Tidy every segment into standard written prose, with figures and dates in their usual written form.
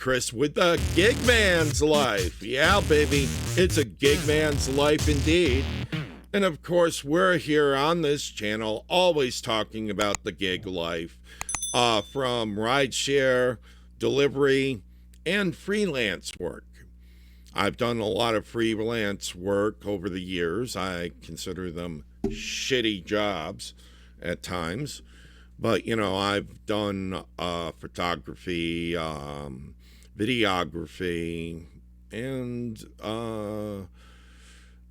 Chris with the Gig Man's Life. Yeah, baby, it's a gig man's life indeed. And of course, we're here on this channel always talking about the gig life, from rideshare, delivery, and freelance work. I've done a lot of freelance work over the years. I consider them shitty jobs at times. But, I've done photography, videography, and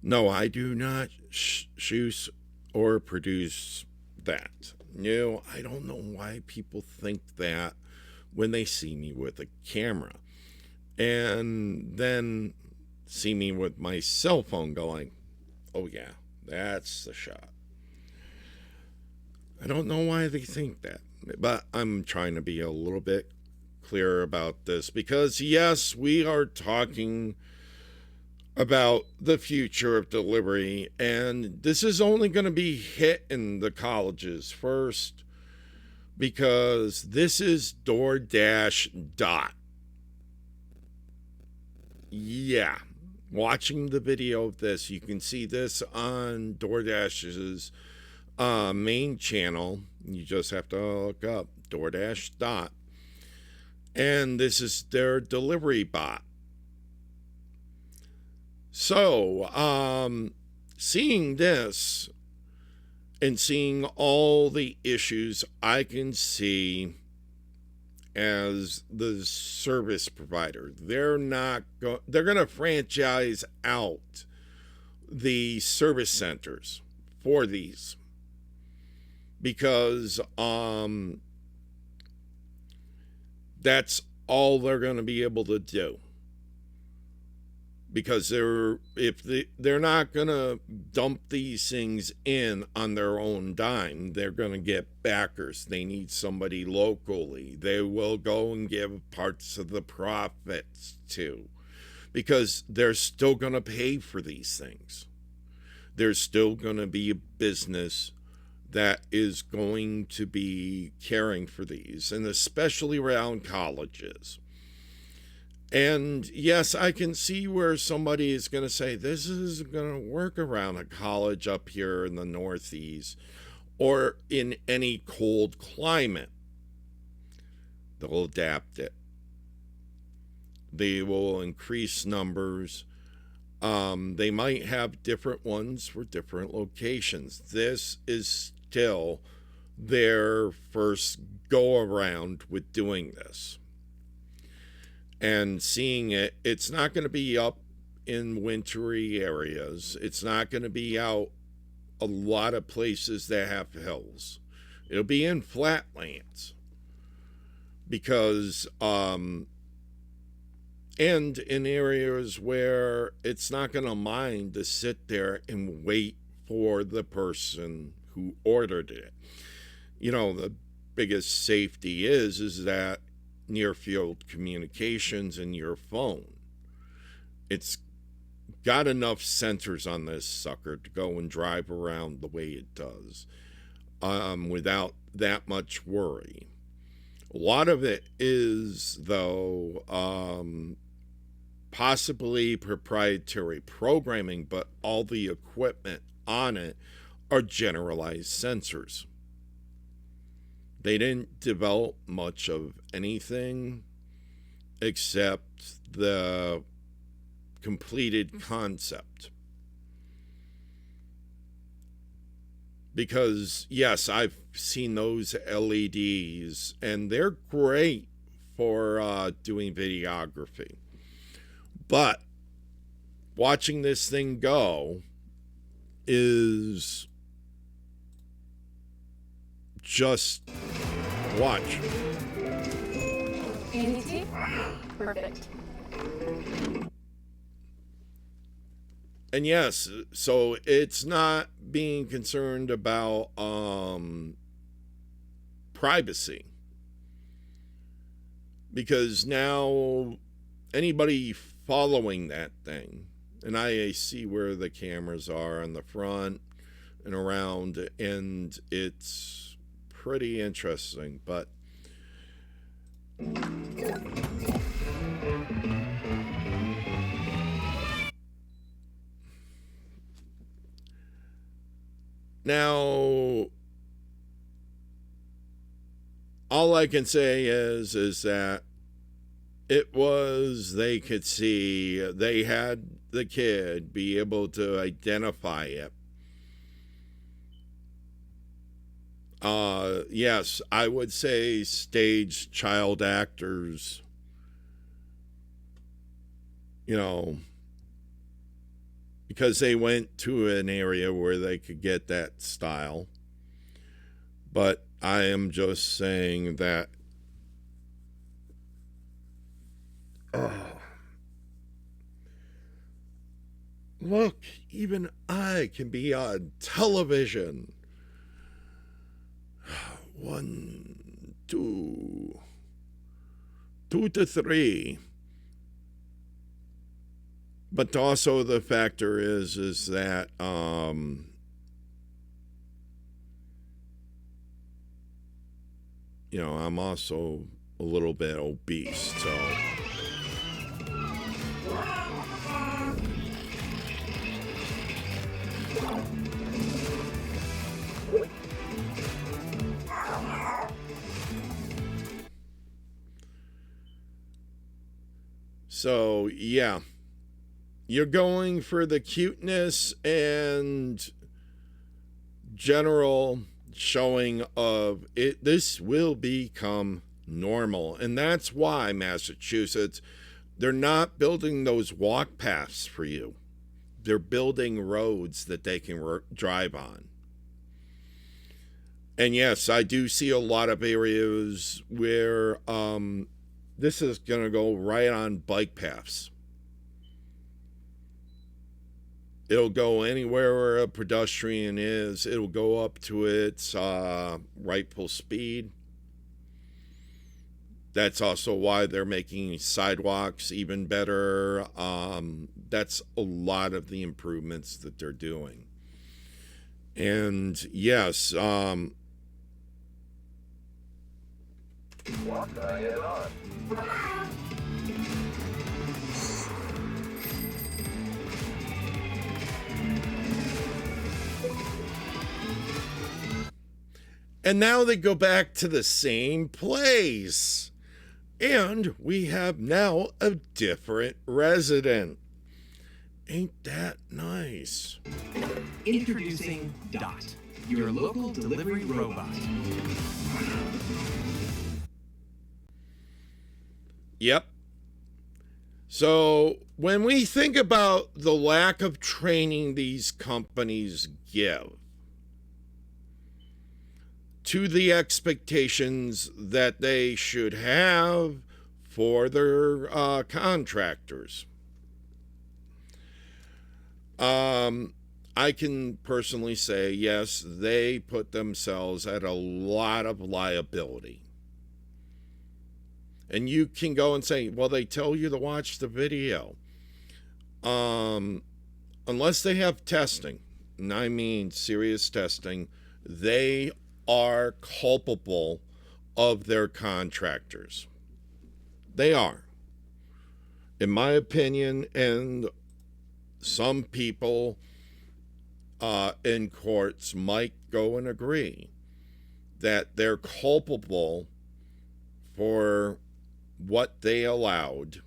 no, I do not shoot or produce that. No, I don't know why people think that when they see me with a camera. And then see me with my cell phone going, oh yeah, that's the shot. I don't know why they think that, but I'm trying to be a little bit clearer about this because, yes, we are talking about the future of delivery, and this is only going to be hitting the colleges first because this is DoorDash Dot. Yeah, watching the video of this, you can see this on DoorDash's main channel. You just have to look up DoorDash Dot, and this is their delivery bot. So seeing this and seeing all the issues I can see as the service provider, they're going to franchise out the service centers for these because that's all they're going to be able to do, because they're not going to dump these things in on their own dime. They're going to get backers. They need somebody locally. They will go and give parts of the profits to, because they're still going to pay for these things. There's still going to be a business that is going to be caring for these, and especially around colleges. And yes, I can see where somebody is going to say, this is going to work around a college up here in the Northeast or in any cold climate. They'll adapt it. They will increase numbers. They might have different ones for different locations. This is still their first go around with doing this. And seeing it, it's not going to be up in wintry areas. It's not going to be out a lot of places that have hills. It'll be in flatlands. Because, and in areas where it's not going to mind to sit there and wait for the person who ordered it. The biggest safety is that near field communications in your phone. It's got enough sensors on this sucker to go and drive around the way it does without that much worry. A lot of it is, though, possibly proprietary programming, but all the equipment on it are generalized sensors. They didn't develop much of anything except the completed concept. Because, yes, I've seen those LEDs, and they're great for doing videography. But watching this thing go is just watch. Easy? Perfect. And yes, so it's not being concerned about privacy. Because now anybody following that thing, and I see where the cameras are on the front and around, and it's pretty interesting, but Now, all I can say is that they could see, they had the kid be able to identify it. Yes, I would say stage child actors, because they went to an area where they could get that style. But I am just saying that look, even I can be on television. 1, 2, 2 to 3. But also the factor is that I'm also a little bit obese, so yeah, you're going for the cuteness and general showing of it. This will become normal, and that's why Massachusetts, they're not building those walk paths for you. They're building roads that they can drive on. And yes, I do see a lot of areas where this is going to go right on bike paths. It'll go anywhere where a pedestrian is. It'll go up to its rightful speed. That's also why they're making sidewalks even better. That's a lot of the improvements that they're doing. And yes, and now they go back to the same place. And we have now a different resident. Ain't that nice? Introducing Dot, your local delivery robot. Yep. So when we think about the lack of training these companies give to the expectations that they should have for their contractors, I can personally say, yes, they put themselves at a lot of liability. And you can go and say, well, they tell you to watch the video. Unless they have testing, and I mean serious testing, they are culpable of their contractors. They are. In my opinion, and some people in courts might go and agree that they're culpable for what they allowed.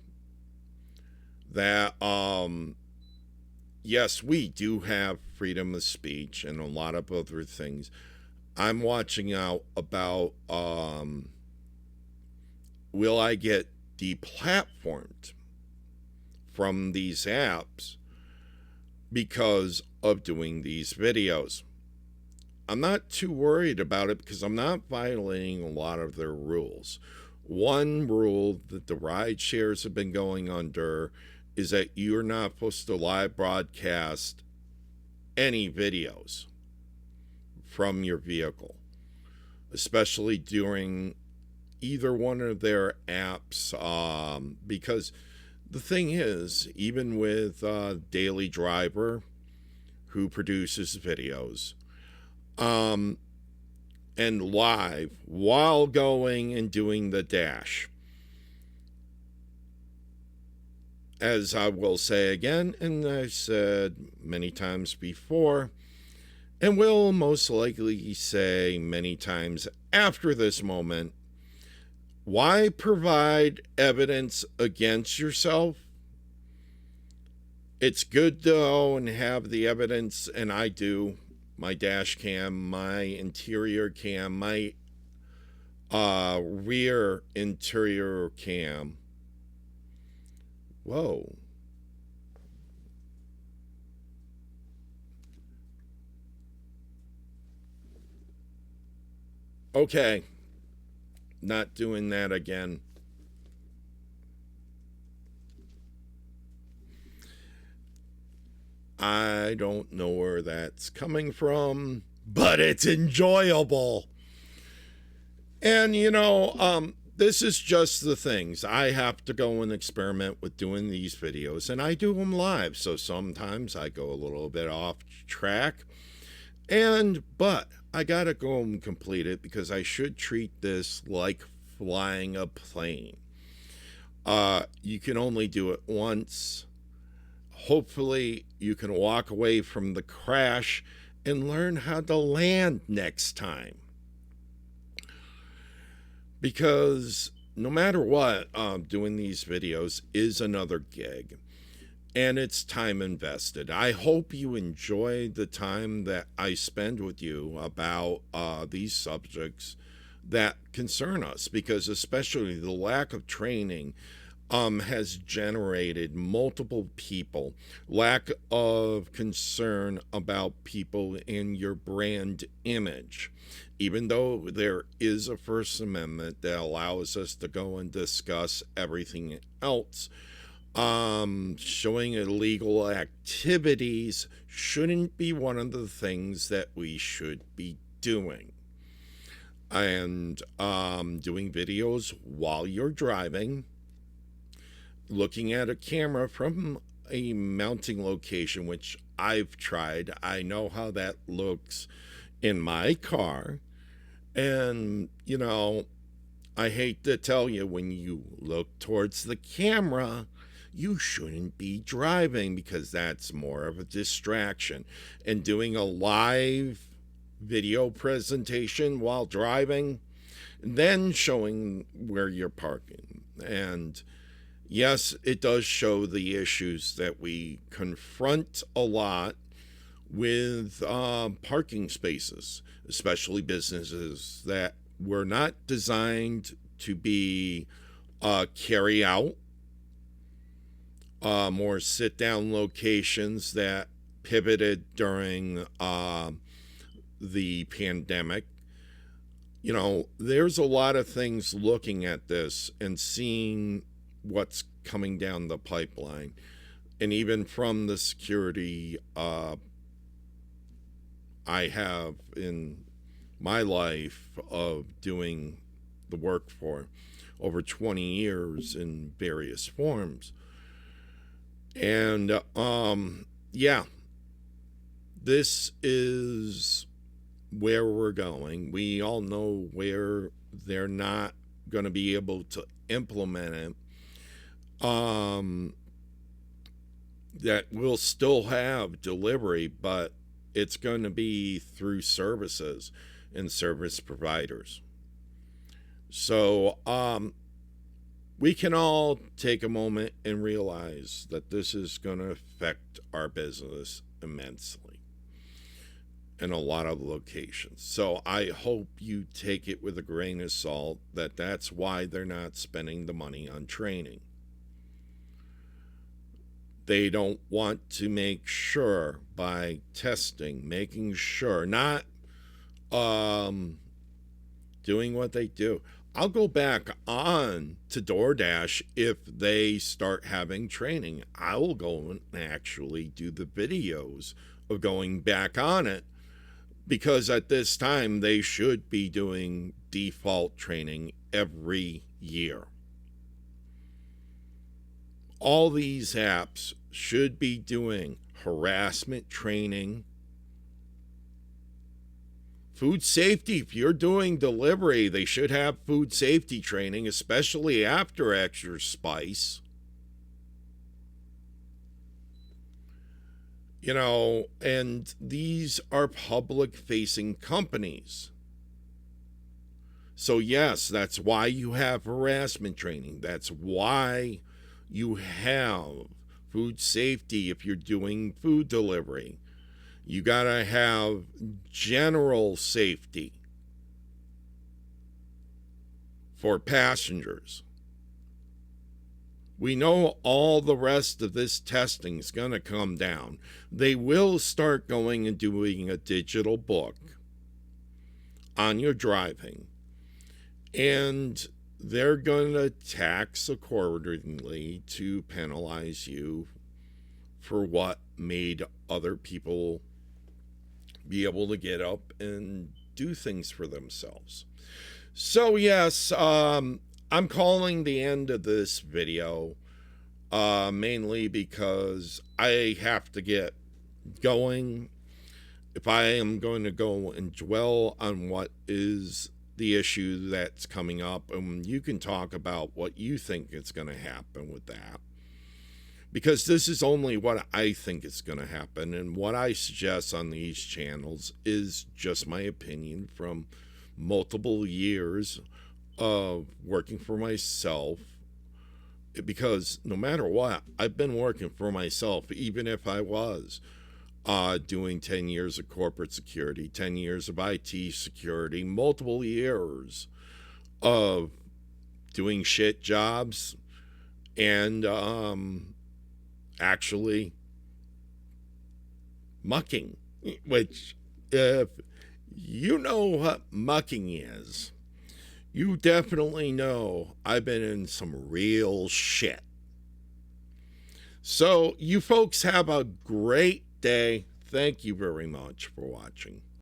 That yes, we do have freedom of speech and a lot of other things. I'm watching out about will I get deplatformed from these apps because of doing these videos. I'm not too worried about it because I'm not violating a lot of their rules. One rule that the ride shares have been going under is that you're not supposed to live broadcast any videos from your vehicle, especially during either one of their apps, because the thing is, even with Daily Driver, who produces videos, and live while going and doing the dash, as I will say again, and I've said many times before, and will most likely say many times after this moment, why provide evidence against yourself? It's good to go and have the evidence, and I do. My dash cam, my interior cam, my rear interior cam. Whoa. Okay. Not doing that again. I don't know where that's coming from, but it's enjoyable. And this is just the things. I have to go and experiment with doing these videos, and I do them live, so sometimes I go a little bit off track. But I gotta go and complete it because I should treat this like flying a plane. You can only do it once. Hopefully you can walk away from the crash and learn how to land next time. Because no matter what, doing these videos is another gig. And it's time invested. I hope you enjoy the time that I spend with you about these subjects that concern us, because especially the lack of training has generated multiple people, lack of concern about people in your brand image. Even though there is a First Amendment that allows us to go and discuss everything else, showing illegal activities shouldn't be one of the things that we should be doing. And doing videos while you're driving, looking at a camera from a mounting location, which I've tried. I know how that looks in my car. And, I hate to tell you, when you look towards the camera, you shouldn't be driving, because that's more of a distraction. And doing a live video presentation while driving, then showing where you're parking. And yes, it does show the issues that we confront a lot with parking spaces, especially businesses that were not designed to be carry out, more sit-down locations that pivoted during the pandemic. There's a lot of things looking at this and seeing what's coming down the pipeline. And even from the security I have in my life of doing the work for over 20 years in various forms. And this is where we're going. We all know where they're not going to be able to implement it. That we'll still have delivery, but it's going to be through services and service providers. So we can all take a moment and realize that this is going to affect our business immensely in a lot of locations. So I hope you take it with a grain of salt that that's why they're not spending the money on training. They don't want to make sure by testing, making sure, not doing what they do. I'll go back on to DoorDash if they start having training. I will go and actually do the videos of going back on it, because at this time they should be doing default training every year. All these apps should be doing harassment training, food safety. If you're doing delivery, they should have food safety training, especially after Extra Spice. And these are public facing companies. So, yes, that's why you have harassment training. That's why you have food safety if you're doing food delivery. You got to have general safety for passengers. We know all the rest of this testing is going to come down. They will start going and doing a digital book on your driving, and they're going to tax accordingly to penalize you for what made other people be able to get up and do things for themselves. So, yes, I'm calling the end of this video, mainly because I have to get going. If I am going to go and dwell on what is the issue that's coming up, and you can talk about what you think is going to happen with that, because this is only what I think is going to happen, and what I suggest on these channels is just my opinion from multiple years of working for myself, because no matter what, I've been working for myself, even if I was doing 10 years of corporate security, 10 years of IT security, multiple years of doing shit jobs, and actually mucking, which, if you know what mucking is, you definitely know I've been in some real shit. So you folks have a great day. Thank you very much for watching.